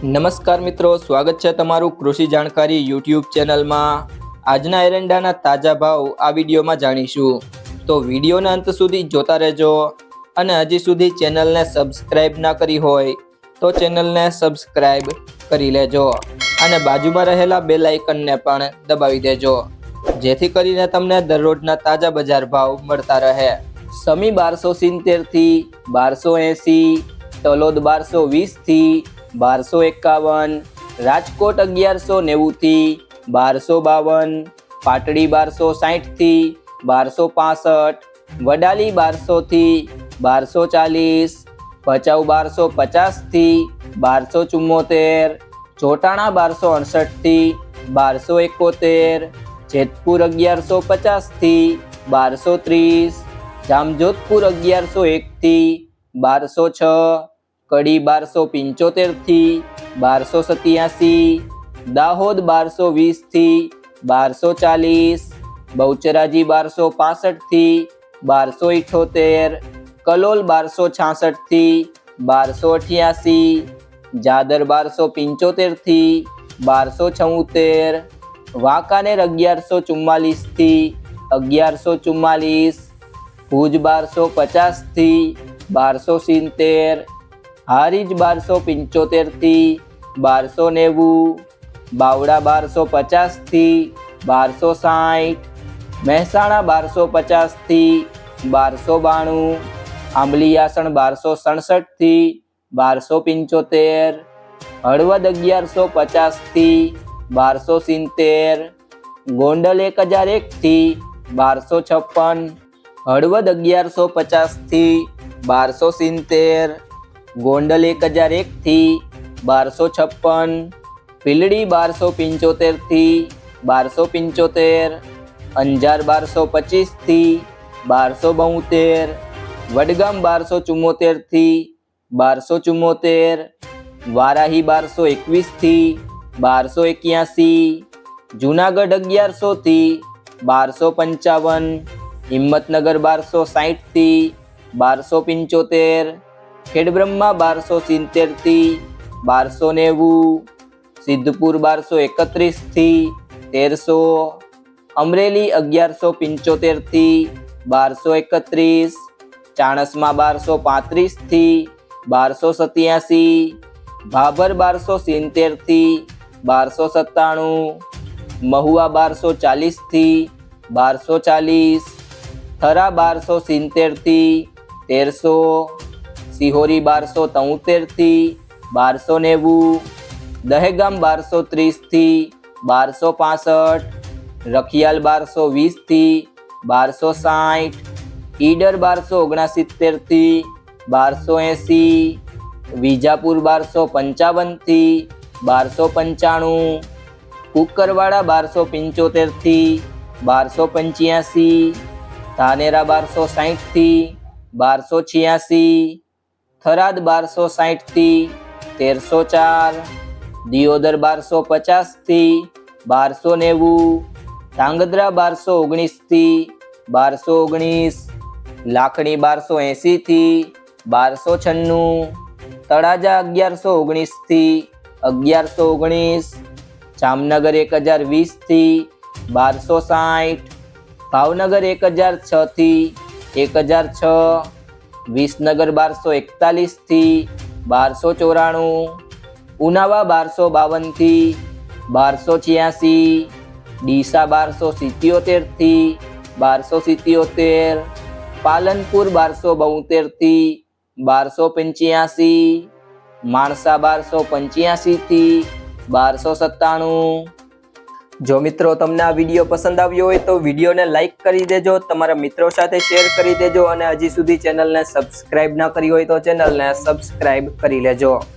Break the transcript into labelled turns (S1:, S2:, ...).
S1: નમસ્કાર મિત્રો, સ્વાગત છે તમારું કૃષિ જાણકારી યુટ્યુબ ચેનલમાં। આજના એરંડાના તાજા ભાવ આ વિડીયોમાં જાણીશું, તો વિડીયોના અંત સુધી જોતા રહેજો। અને હજી સુધી ચેનલને સબસ્ક્રાઇબ ના કરી હોય તો ચેનલને સબસ્ક્રાઇબ કરી લેજો અને બાજુમાં રહેલા બેલ આઇકનને પણ દબાવી દેજો, જેથી કરીને તમને દરરોજના તાજા બજાર ભાવ મળતા રહે। સમી 1270 થી 1280, તલોદ 1220 થી 1251, રાજકોટ 1190 થી 1252, પાટડી 1260 થી 1265, વડાલી 1200 થી 1240, ભચાઉ 1250 થી 1274, ચોટાણા 1268 થી 1271, જેતપુર 1150 થી 1230, જામજોધપુર 1101 થી 1206, કડી 1275 થી 1287, દાહોદ 1220 થી 1240, બહુચરાજી 1265 થી 1278, કલોલ 1266 થી 1288, જાદર 1275 થી 1274, વાંકાનેર 1144 થી 1144, ભુજ 1250 થી 1270, હારીજ 1275 થી 1290, બાવડા 1250 થી 1260, મહેસાણા 1250 થી 1292, આંબલીયાસણ 1267 થી 1275, હળવદ 1150 થી 1270, ગોંડલ 1001 થી 1256, હળવદ 1150 થી 1270, ગોંડલ 1001 થી 1256, ભીલડી 1275 થી 1275, અંજાર 1225 થી 1272, વડગામ 1274 થી 1274, વારાહી 1221 થી 1281, જુનાગઢ 1100 થી 1255, હિંમતનગર 1260 થી 1275, ખેડબ્રહ્મા 1270 થી 1290, સિદ્ધપુર 1231 થી 1300, અમરેલી 1175 થી 1231, ચાણસ્મા 1235 થી 1287, ભાભર 1270 થી 1297, મહુવા 1240 થી 1240, થરા 1270 થી 1300, સિહોરી 1273 થી 1290, દહેગામ 1230 થી 1265, રખિયાલ 1220 થી 1260, ઈડર 1269 થી 1280, વિજાપુર 1255 થી 1295, કુકરવાડા 1275 થી 1285, ધાનેરા 1260 થી 1286, થરાદ 1260 થી 1304, દિયોદર 1250 થી 1290, ધાંગધ્રા 1219 થી 1219, લાખણી 1280 થી 1296, તળાજા 1119 થી 1119, જામનગર 1020 થી 1260, ભાવનગર 1006 થી 1006, વિસનગર 1241 થી 1294, ઉનાવા 1252 થી 1286, ડીસા 1277 થી 1277, પાલનપુર 1272 થી 1285, માણસા 1285 થી 1297। જો મિત્રો તમને આ વિડીયો પસંદ આવ્યો હોય તો વિડીયોને લાઈક કરી દેજો, તમારા મિત્રો સાથે શેર કરી દેજો અને હજી સુધી ચેનલને સબસ્ક્રાઇબ ના કરી હોય તો ચેનલને સબસ્ક્રાઇબ કરી લેજો।